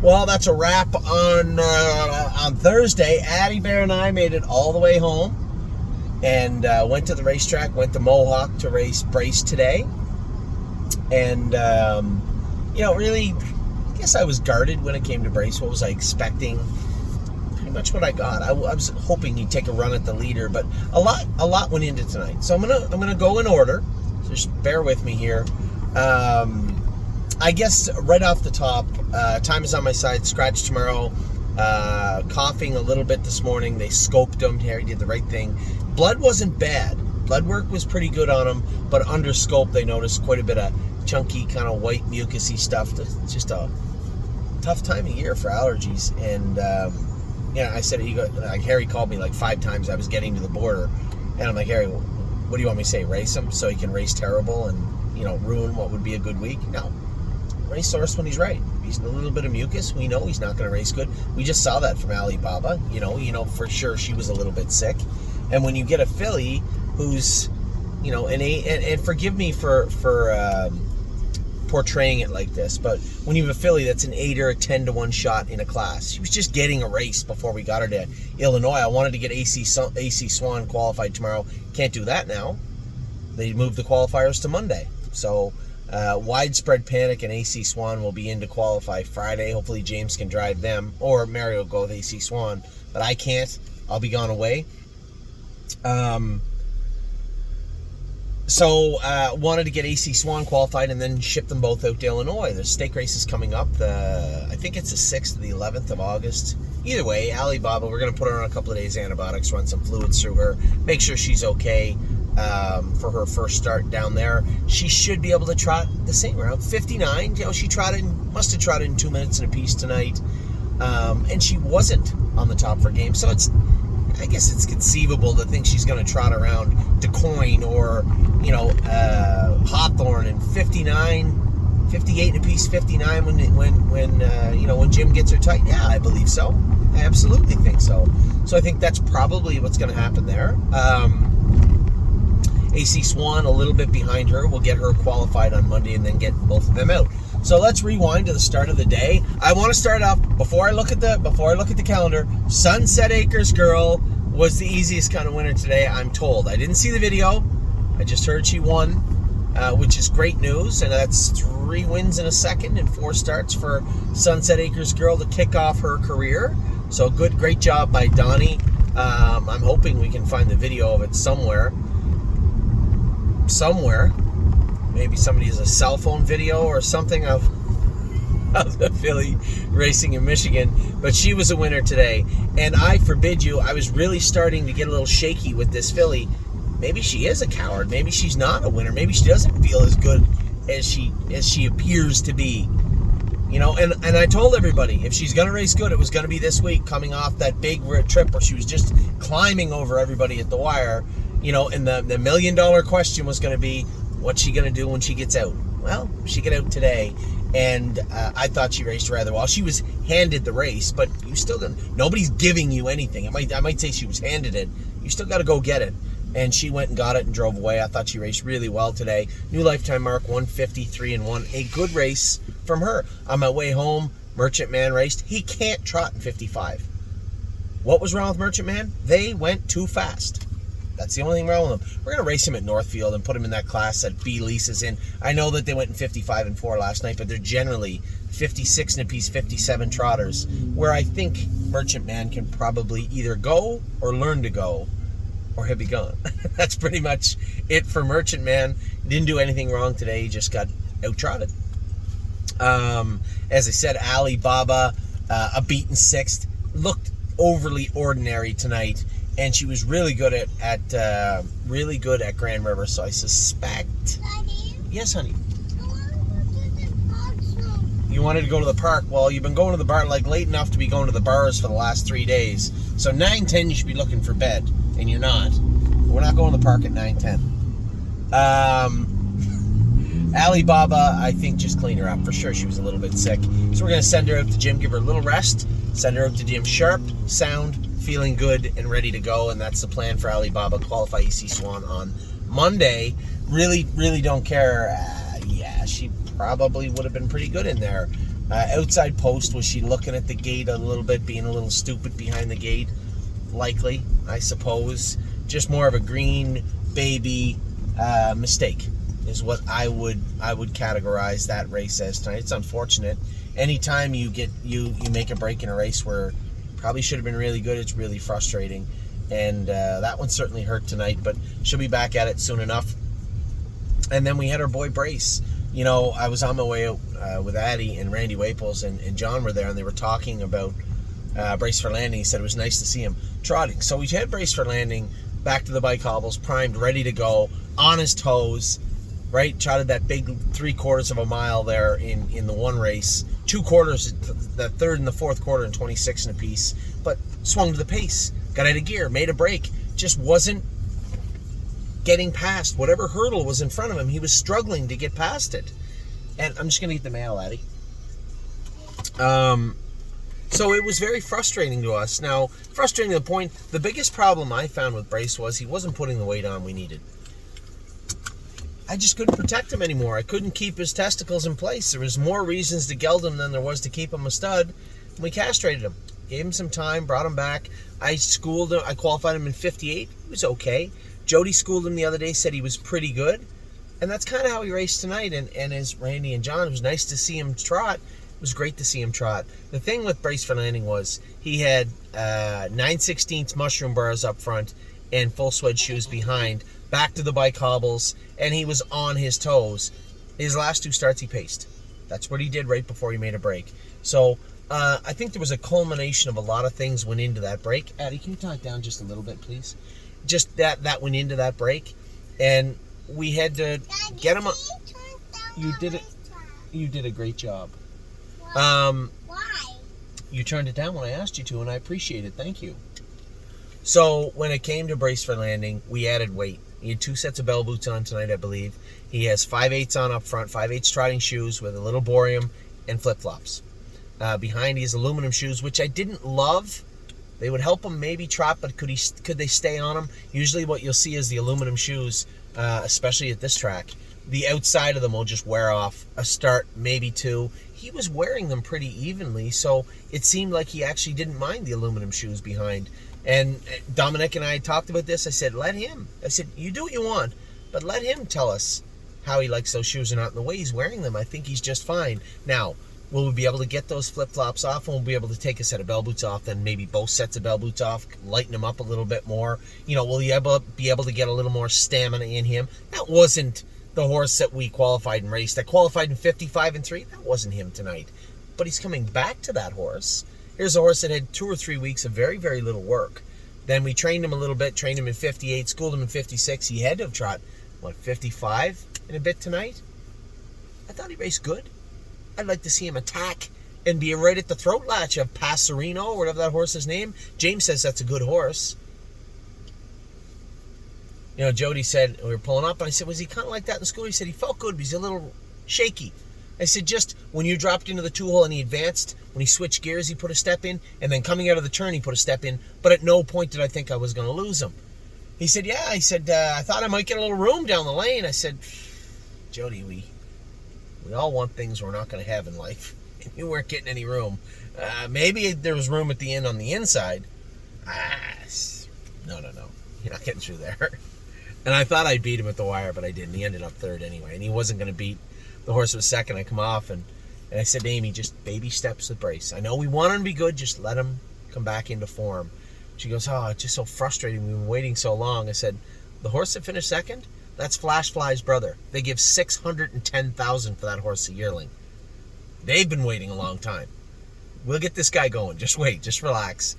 Well, that's a wrap on Thursday. Addie Bear and I made it all the way home and went to the racetrack, went to Mohawk to race Brace today. And, really, I guess I was guarded when it came to Brace. What was I expecting? Pretty much what I got. I was hoping he'd take a run at the leader, but a lot went into tonight. So I'm gonna go in order. So just bear with me here. I guess right off the top, time is on my side. Scratch tomorrow. Coughing a little bit this morning. They scoped him. Harry did the right thing. Blood wasn't bad. Blood work was pretty good on him, but under scope they noticed quite a bit of chunky, kind of white mucusy stuff. It's just a tough time of year for allergies. And I said, Harry called me like 5 times. I was getting to the border, and I'm like, Harry, what do you want me to say? Race him so he can race terrible and ruin what would be a good week? No. Race Source when he's right. He's a little bit of mucus. We know he's not going to race good. We just saw that from Alibaba. For sure she was a little bit sick. And when you get a filly who's, and forgive me for portraying it like this, but when you have a filly that's an 8 or a 10-to-1 shot in a class, she was just getting a race before we got her to Illinois. I wanted to get AC Swan qualified tomorrow. Can't do that now. They moved the qualifiers to Monday. So widespread panic, and AC Swan will be in to qualify Friday. Hopefully James can drive them, or Mario will go with AC Swan, but I can't. I'll be gone away. So wanted to get AC Swan qualified and then ship them both out to Illinois. The stake race is coming up. I think it's the 6th or the 11th of August. Either way, Alibaba, we're going to put her on a couple of days antibiotics, run some fluids through her, make sure she's okay for her first start down there. She should be able to trot the same route, 59. She must have trotted in 2 minutes and a piece tonight. And she wasn't on the top of her game. So I guess it's conceivable to think she's going to trot around DeCoin or, Hawthorne in 59, 58 and a piece, 59 when Jim gets her tight. Yeah, I believe so. I absolutely think so. So I think that's probably what's going to happen there. AC Swan a little bit behind her. We'll get her qualified on Monday and then get both of them out. So let's rewind to the start of the day. I want to start off before I look at the calendar. Sunset Acres Girl was the easiest kind of winner today, I'm told. I didn't see the video. I just heard she won, which is great news. And that's 3 wins in a second and 4 starts for Sunset Acres Girl to kick off her career. So great job by Donnie. I'm hoping we can find the video of it somewhere. Maybe somebody has a cell phone video or something of the filly racing in Michigan. But she was a winner today. And I forbid you, I was really starting to get a little shaky with this filly. Maybe she is a coward. Maybe she's not a winner. Maybe she doesn't feel as good as she appears to be. And I told everybody, if she's going to race good, it was going to be this week, coming off that big trip where she was just climbing over everybody at the wire. And the $1 million question was going to be, what's she going to do when she gets out? Well, she got out today, and I thought she raced rather well. She was handed the race, but you still don't. Nobody's giving you anything. I might say she was handed it. You still got to go get it. And she went and got it and drove away. I thought she raced really well today. New lifetime mark, 153-1. A good race from her. On my way home, Merchant Man raced. He can't trot in 55. What was wrong with Merchant Man? They went too fast. That's the only thing wrong with him. We're going to race him at Northfield and put him in that class that B leases in. I know that they went in 55 and 4 last night, but they're generally 56 and a piece, 57 trotters, where I think Merchant Man can probably either go or learn to go, or he'll be gone. That's pretty much it for Merchant Man. Didn't do anything wrong today. He just got out-trotted. As I said, Alibaba, a beaten 6th, looked overly ordinary tonight. And she was really good at Grand River, so I suspect. Daddy? Yes, honey. I want to go to the park. You wanted to go to the park. Well, you've been going to the bar late enough to be going to the bars for the last 3 days. So 9:10, you should be looking for bed, and you're not. We're not going to the park at 9:10. Alibaba, I think, just clean her up for sure. She was a little bit sick, so we're gonna send her out to gym, give her a little rest, send her out to gym sharp, sound, feeling good and ready to go, and that's the plan for Alibaba. Qualify EC Swan on Monday. Really don't care. Yeah, she probably would have been pretty good in there. Outside post, was she looking at the gate a little bit, being a little stupid behind the gate? Likely, I suppose. Just more of a green baby mistake is what I would categorize that race as tonight. It's unfortunate. Anytime you make a break in a race where probably should have been really good, it's really frustrating. And that one certainly hurt tonight, but she'll be back at it soon enough. And then we had our boy Brace. You know, I was on my way out with Addie and Randy Waples and John were there, and they were talking about Brace for Landing. He said it was nice to see him trotting. So we had Brace for Landing back to the bike hobbles, primed, ready to go, on his toes, right? Trotted that big 3/4 of a mile there in the one race. 2 quarters, the third and the fourth quarter in 26 and a piece, but swung to the pace, got out of gear, made a break, just wasn't getting past whatever hurdle was in front of him. He was struggling to get past it. And I'm just going to eat the mail, Addie. So it was very frustrating to us. Now, frustrating to the point, the biggest problem I found with Brace was he wasn't putting the weight on we needed. I just couldn't protect him anymore. I couldn't keep his testicles in place. There was more reasons to geld him than there was to keep him a stud. We castrated him. Gave him some time, brought him back. I schooled him. I qualified him in 58. He was okay. Jody schooled him the other day, said he was pretty good. And that's kind of how he raced tonight. And as Randy and John, it was nice to see him trot. It was great to see him trot. The thing with Brace for Landing was he had 9/16 mushroom bars up front and full suede shoes behind, back to the bike hobbles, and he was on his toes. His last 2 starts he paced. That's what he did right before he made a break. So I think there was a culmination of a lot of things went into that break. Addie, can you turn it down just a little bit, please? Just that went into that break, and we had to get him. You did it. You did a great job. Why? You turned it down when I asked you to, and I appreciate it. Thank you. So when it came to Brace for Landing, we added weight. He had 2 sets of bell boots on tonight, I believe. He has 5/8 on up front, 5/8 trotting shoes with a little borium and flip-flops. Behind he has aluminum shoes, which I didn't love. They would help him maybe trot, but could they stay on him? Usually what you'll see is the aluminum shoes, especially at this track, the outside of them will just wear off a start, maybe 2. He was wearing them pretty evenly, so it seemed like he actually didn't mind the aluminum shoes behind. And Dominic and I talked about this. I said, let him. I said, you do what you want, but let him tell us how he likes those shoes or not. And the way he's wearing them, I think he's just fine. Now, will we be able to get those flip-flops off, and we'll be able to take a set of bell boots off, then maybe both sets of bell boots off, lighten him up a little bit more? You know, will he be able to get a little more stamina in him? That wasn't the horse that we qualified and raced. I qualified in 55 and 3. That wasn't him tonight. But he's coming back to that horse. Here's a horse that had 2 or 3 weeks of very, very little work. Then we trained him a little bit, trained him in 58, schooled him in 56. He had to have trot, 55 in a bit tonight? I thought he raced good. I'd like to see him attack and be right at the throat latch of Passerino, or whatever that horse's name. James says that's a good horse. You know, Jody said, we were pulling up, and I said, was he kind of like that in school? He said he felt good, but he's a little shaky. I said, just when you dropped into the 2-hole and he advanced, when he switched gears, he put a step in, and then coming out of the turn, he put a step in, but at no point did I think I was going to lose him. He said, yeah, he said, I thought I might get a little room down the lane. I said, Jody, we all want things we're not going to have in life. And you weren't getting any room. Maybe there was room at the end on the inside. No. You're not getting through there. And I thought I'd beat him at the wire, but I didn't. He ended up 3rd anyway, and he wasn't going to beat the horse that was 2nd. I come off, and I said to Amy, just baby steps with Brace. I know we want him to be good, just let him come back into form. She goes, oh, it's just so frustrating. We've been waiting so long. I said, the horse that finished 2nd, that's Flash Fly's brother. They give $610,000 for that horse a yearling. They've been waiting a long time. We'll get this guy going. Just wait. Just relax.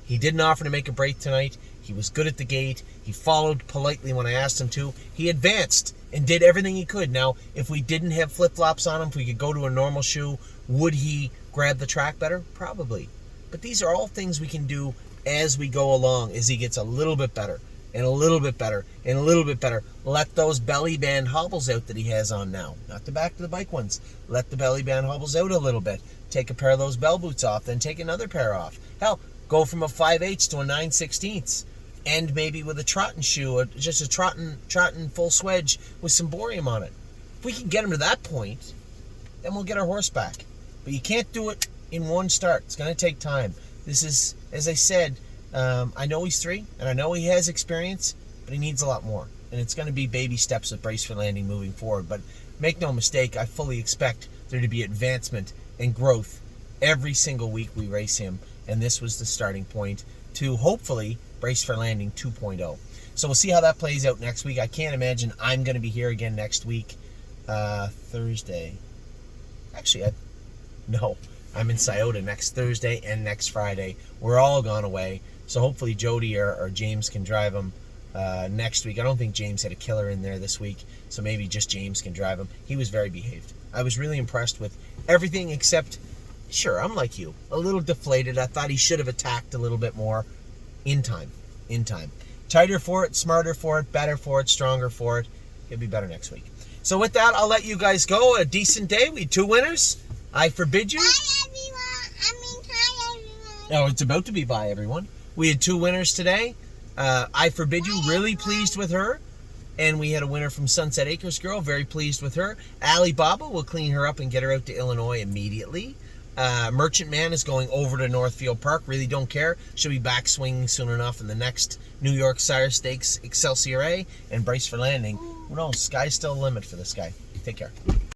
He didn't offer to make a break tonight. He was good at the gate. He followed politely when I asked him to. He advanced and did everything he could. Now, if we didn't have flip-flops on him, if we could go to a normal shoe, would he grab the track better? Probably. But these are all things we can do as we go along, as he gets a little bit better, and a little bit better, and a little bit better. Let those belly band hobbles out that he has on now. Not the back of the bike ones. Let the belly band hobbles out a little bit. Take a pair of those bell boots off, then take another pair off. Hell, go from a 5/8 to a 9/16. And maybe with a trotting shoe, just a trotting full swedge with some borium on it. If we can get him to that point, then we'll get our horse back. But you can't do it in one start. It's going to take time. This is, as I said, I know he's 3, and I know he has experience, but he needs a lot more. And it's going to be baby steps with Brace for Landing moving forward. But make no mistake, I fully expect there to be advancement and growth every single week we race him. And this was the starting point to hopefully Brace for Landing 2.0. So we'll see how that plays out next week. I can't imagine I'm going to be here again next week, Thursday. Actually, no. I'm in Scioto next Thursday and next Friday. We're all gone away. So hopefully Jody or James can drive him next week. I don't think James had a killer in there this week, so maybe just James can drive him. He was very behaved. I was really impressed with everything except, sure, I'm like you, a little deflated. I thought he should have attacked a little bit more in time. Tighter for it, smarter for it, better for it, stronger for it. He'll be better next week. So with that, I'll let you guys go. A decent day. We had 2 winners. I forbid you. Hi, everyone. Hi, everyone. Oh, it's about to be bye, everyone. We had 2 winners today. I forbid you, really pleased with her. And we had a winner from Sunset Acres Girl, very pleased with her. Alibaba will clean her up and get her out to Illinois immediately. Merchant Man is going over to Northfield Park. Really don't care. She'll be back swinging soon enough in the next New York Sire Stakes Excelsior A. And Brace for Landing. Who knows? Sky's still a limit for this guy. Take care.